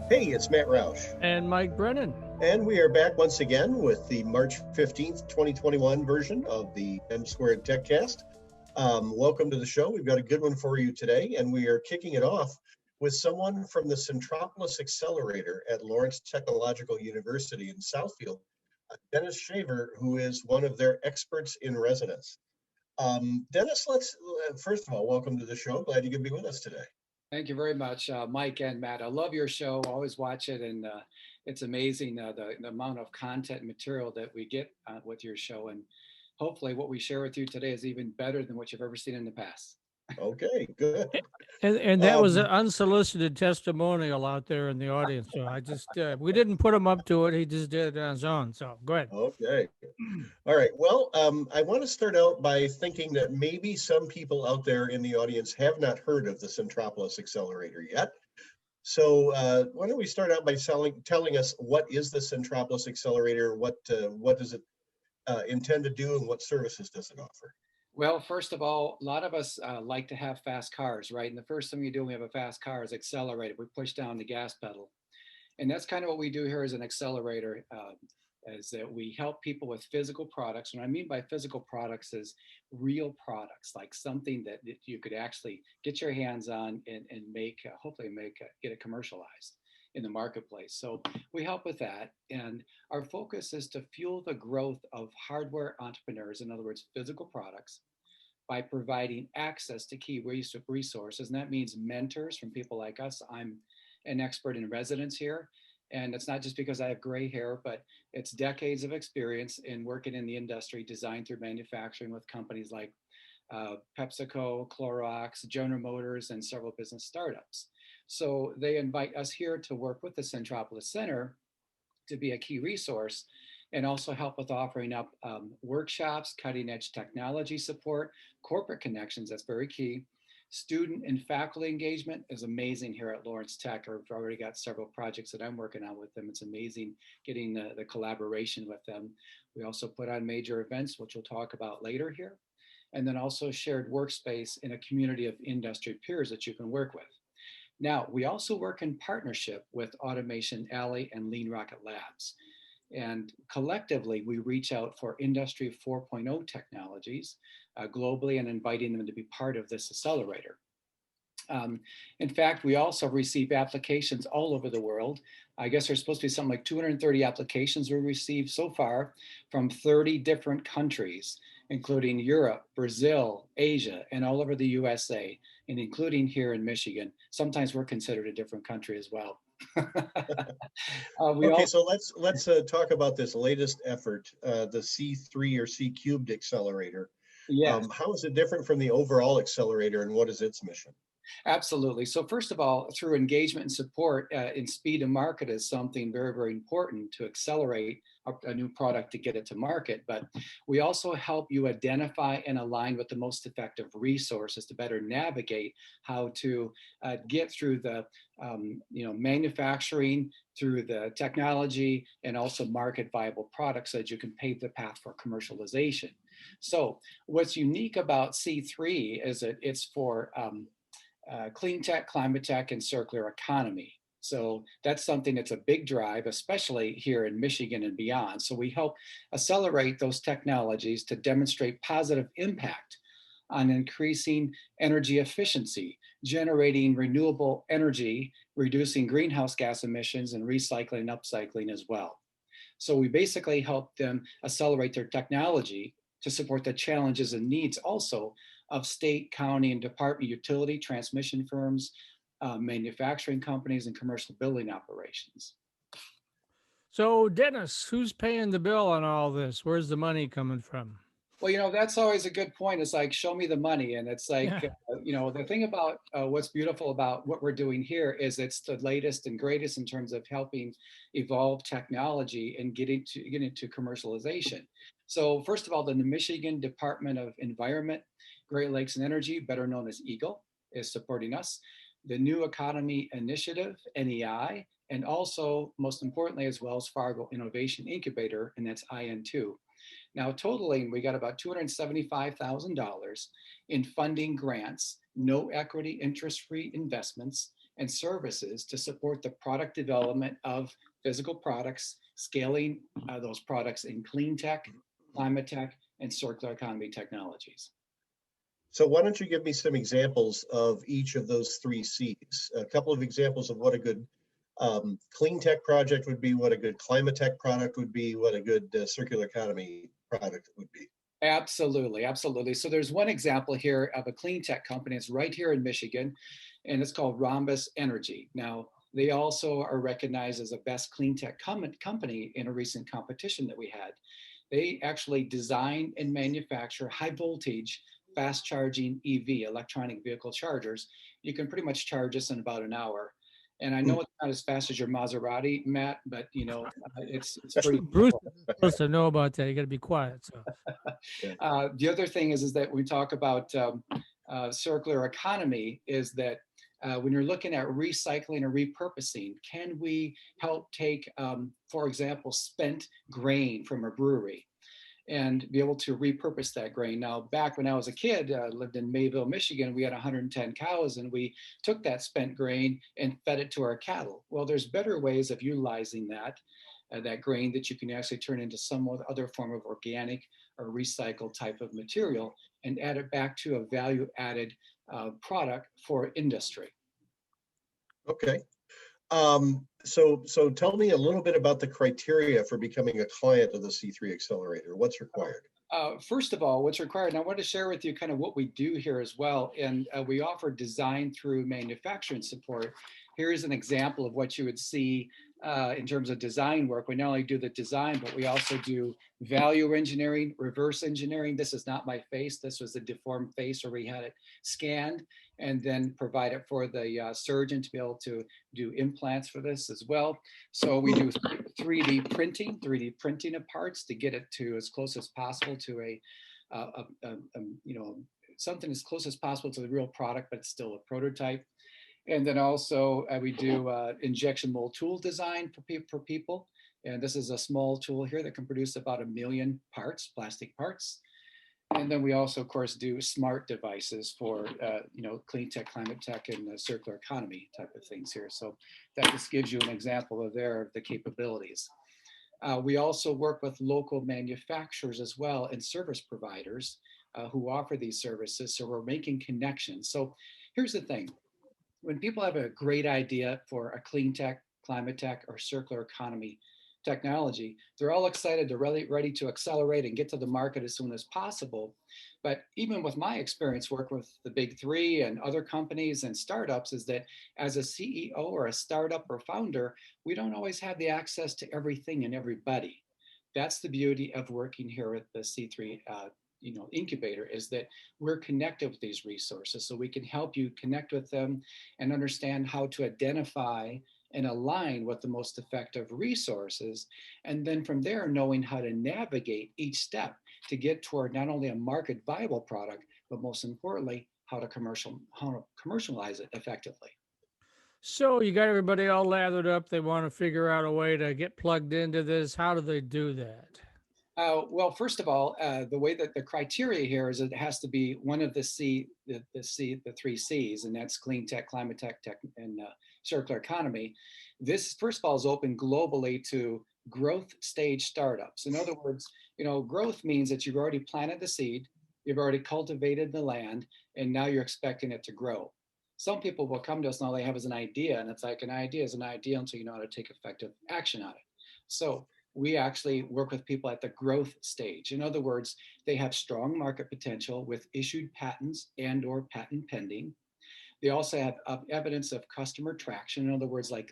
Hey, it's Matt Roush, And Mike Brennan. and we are back once again with the March 15th, 2021 version of the M Squared TechCast. Welcome to the show. We've got a good one for you today, and we are kicking it off with someone from the Centrepolis Accelerator at Lawrence Technological University in Southfield, Dennis Shaver, who is one of their experts in residence. Dennis, let's first of all, welcome to the show. Glad you could be with us today. Thank you very much, Mike and Matt. I love your show. Always watch it, and it's amazing the amount of content and material that we get with your show. And hopefully, what we share with you today is even better than what you've ever seen in the past. Okay, good. And that was an unsolicited testimonial out there in the audience. So I just, we didn't put him up to it. He just did it on his own. So go ahead. Okay. All right. Well, I want to start out by thinking that maybe some people out there in the audience have not heard of the Centropolis Accelerator yet. So why don't we start out by telling us what is the Centropolis Accelerator, what does it intend to do, and what services does it offer? Well, first of all, a lot of us like to have fast cars, right? And the first thing we do when we have a fast car is accelerate it. We push down the gas pedal. And that's kind of what we do here as an accelerator, is that we help people with physical products. And what I mean by physical products is real products, like something that you could actually get your hands on and make, hopefully get it commercialized in the marketplace. So we help with that. And our focus is to fuel the growth of hardware entrepreneurs, in other words, physical products, by providing access to key resources. And that means mentors from people like us. I'm an expert in residence here. And it's not just because I have gray hair, but it's decades of experience in working in the industry, design through manufacturing with companies like PepsiCo, Clorox, General Motors, and several business startups. So they invite us here to work with the Centropolis Center to be a key resource and also help with offering up workshops, cutting edge technology support, corporate connections, that's very key. Student and faculty engagement is amazing here at Lawrence Tech. I've already got several projects that I'm working on with them. It's amazing getting the collaboration with them. We also put on major events, which we'll talk about later here. And then also shared workspace in a community of industry peers that you can work with. Now, we also work in partnership with Automation Alley and Lean Rocket Labs. And collectively, we reach out for Industry 4.0 technologies globally and inviting them to be part of this accelerator. In fact, we also receive applications all over the world. I guess there's supposed to be something like 230 applications we received so far from 30 different countries, including Europe, Brazil, Asia, and all over the USA, and including here in Michigan. Sometimes we're considered a different country as well. Okay, so let's talk about this latest effort, the C3 or C cubed accelerator. Yes. How is it different from the overall accelerator, and what is its mission? Absolutely. So first of all, through engagement and support in speed to market is something very, very important to accelerate a new product to get it to market. But we also help you identify and align with the most effective resources to better navigate how to get through the manufacturing, through the technology, and also market viable products so that you can pave the path for commercialization. So what's unique about C3 is that it's for clean tech, climate tech, and circular economy. So that's something that's a big drive, especially here in Michigan and beyond. So we help accelerate those technologies to demonstrate positive impact on increasing energy efficiency, generating renewable energy, reducing greenhouse gas emissions, and recycling and upcycling as well. So we basically help them accelerate their technology to support the challenges and needs also of state, county, and department utility transmission firms, manufacturing companies, and commercial building operations. So, Dennis, who's paying the bill on all this? Where's the money coming from? Well, that's always a good point. It's like, show me the money. And it's like, Yeah. the thing about what's beautiful about what we're doing here is it's the latest and greatest in terms of helping evolve technology and getting to commercialization. So first of all, the Michigan Department of Environment, Great Lakes and Energy, better known as EAGLE, is supporting us. The New Economy Initiative, NEI, and also, most importantly, as Wells Fargo Innovation Incubator, and that's IN2. Now, totaling, we got about $275,000 in funding grants, no equity, interest-free investments, and services to support the product development of physical products, scaling those products in clean tech, climate tech, and circular economy technologies. So why don't you give me some examples of each of those three C's? A couple of examples of what a good clean tech project would be, what a good climate tech product would be, what a good circular economy product would be. Absolutely, absolutely. So there's one example here of a clean tech company. It's right here in Michigan, and it's called Rhombus Energy. Now, they also are recognized as a best clean tech company in a recent competition that we had. They actually design and manufacture high voltage, fast charging EV, electronic vehicle chargers. You can pretty much charge this in about an hour. And I know it's not as fast as your Maserati, Matt, but you know, it's pretty. Bruce is supposed to know about that. You got to be quiet. So the other thing is that we talk about circular economy is that when you're looking at recycling or repurposing, can we help take, for example, spent grain from a brewery and be able to repurpose that grain? Now, back when I was a kid, lived in Mayville, Michigan, we had 110 cows, and we took that spent grain and fed it to our cattle. Well, there's better ways of utilizing that grain that you can actually turn into some other form of organic or recycled type of material and add it back to a value-added product for industry. Okay. So tell me a little bit about the criteria for becoming a client of the C3 Accelerator. What's required? First of all, what's required, and I want to share with you kind of what we do here as well. And we offer design through manufacturing support. Here's an example of what you would see in terms of design work. We not only do the design, but we also do value engineering, reverse engineering. This is not my face. This was a deformed face where we had it scanned and then provide it for the surgeon to be able to do implants for this as well. So we do 3D printing of parts to get it to as close as possible to something as close as possible to the real product, but it's still a prototype. And then also we do injection mold tool design for people. And this is a small tool here that can produce about 1 million parts, plastic parts. And then we also, of course, do smart devices for, clean tech, climate tech, and circular economy type of things here. So that just gives you an example of the capabilities. We also work with local manufacturers as well and service providers who offer these services. So we're making connections. So here's the thing. When people have a great idea for a clean tech, climate tech, or circular economy technology, they're all excited, they're ready to accelerate and get to the market as soon as possible. But even with my experience working with the big three and other companies and startups, is that as a CEO or a startup or founder, we don't always have the access to everything and everybody. That's the beauty of working here at the C3 incubator, is that we're connected with these resources, so we can help you connect with them and understand how to identify and align with the most effective resources, and then from there knowing how to navigate each step to get toward not only a market viable product, but most importantly how to commercialize it effectively. So you got everybody all lathered up. They want to figure out a way to get plugged into this. How do they do that? Well, first of all, the way that the criteria here is it has to be one of the three C's, and that's clean tech, climate tech, and circular economy. This, first of all, is open globally to growth stage startups. In other words, growth means that you've already planted the seed, you've already cultivated the land, and now you're expecting it to grow. Some people will come to us and all they have is an idea, and it's like an idea is an idea until you know how to take effective action on it. So we actually work with people at the growth stage. In other words, they have strong market potential with issued patents and or patent pending. They also have evidence of customer traction. In other words, like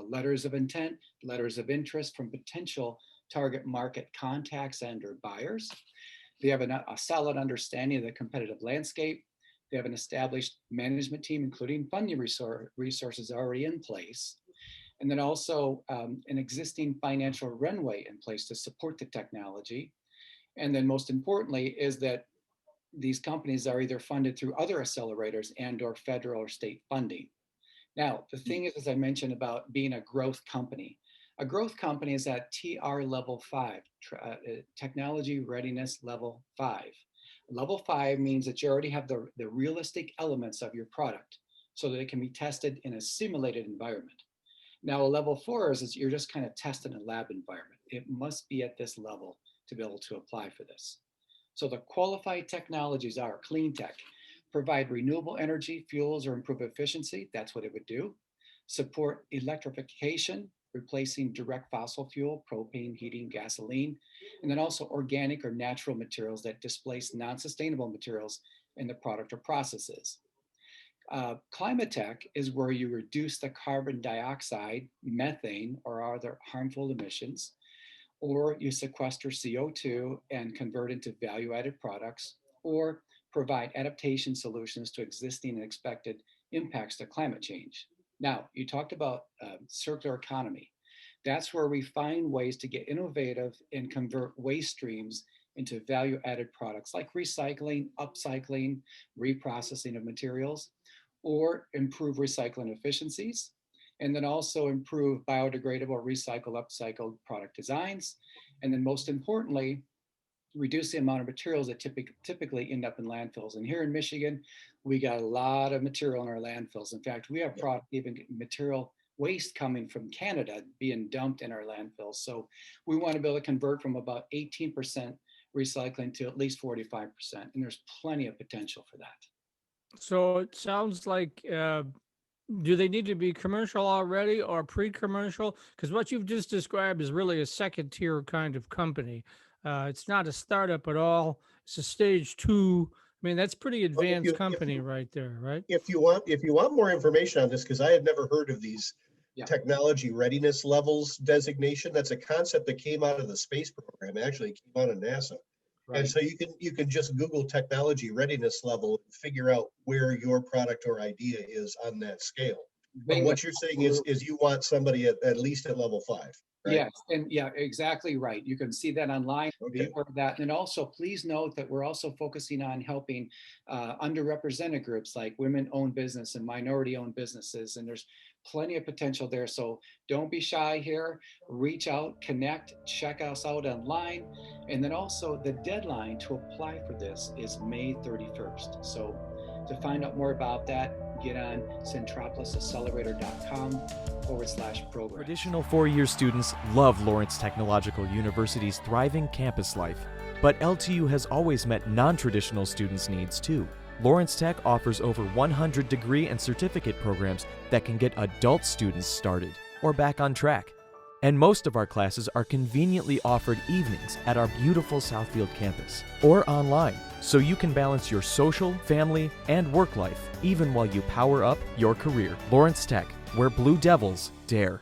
letters of intent, letters of interest from potential target market contacts and or buyers. They have a solid understanding of the competitive landscape. They have an established management team, including funding resources already in place. And then also an existing financial runway in place to support the technology. And then most importantly is that these companies are either funded through other accelerators and or federal or state funding. Now, the thing is, as I mentioned about being a growth company, A growth company is at TR level 5, technology readiness level 5. Level 5 means that you already have the realistic elements of your product so that it can be tested in a simulated environment. Now, a level 4 is you're just kind of testing a lab environment. It must be at this level to be able to apply for this. So the qualified technologies are clean tech, provide renewable energy, fuels, or improve efficiency. That's what it would do. Support electrification, replacing direct fossil fuel, propane, heating, gasoline, and then also organic or natural materials that displace non-sustainable materials in the product or processes. Climate tech is where you reduce the carbon dioxide, methane, or other harmful emissions, or you sequester CO2 and convert into value-added products, or provide adaptation solutions to existing and expected impacts to climate change. Now, you talked about circular economy. That's where we find ways to get innovative and convert waste streams into value-added products like recycling, upcycling, reprocessing of materials, or improve recycling efficiencies, and then also improve biodegradable, recycle, upcycled product designs. And then most importantly, reduce the amount of materials that typically end up in landfills. And here in Michigan, we got a lot of material in our landfills. In fact, we have even material waste coming from Canada being dumped in our landfills. So we want to be able to convert from about 18% recycling to at least 45%. And there's plenty of potential for that. So it sounds like, do they need to be commercial already or pre-commercial? Because what you've just described is really a second tier kind of company. It's not a startup at all. It's a stage 2. I mean, that's pretty advanced company right there, right? If you want more information on this, because I had never heard of these technology readiness levels designation. That's a concept that came out of the space program. It actually came out of NASA. Right. And so you can just Google technology readiness level and figure out where your product or idea is on that scale. But what you're saying is you want somebody at least at level 5. Right? Yes, and yeah, exactly right. You can see that online. Okay. That, and also please note that we're also focusing on helping underrepresented groups like women-owned business and minority-owned businesses, and there's plenty of potential there. So don't be shy here. Reach out, connect, check us out online, and then also the deadline to apply for this is May 31st. So to find out more about that, get on centrepolisaccelerator.com/program. Traditional four-year students love Lawrence Technological University's thriving campus life, but LTU has always met non-traditional students' needs too. Lawrence Tech offers over 100 degree and certificate programs that can get adult students started or back on track. And most of our classes are conveniently offered evenings at our beautiful Southfield campus or online, so you can balance your social, family, and work life even while you power up your career. Lawrence Tech, where Blue Devils dare.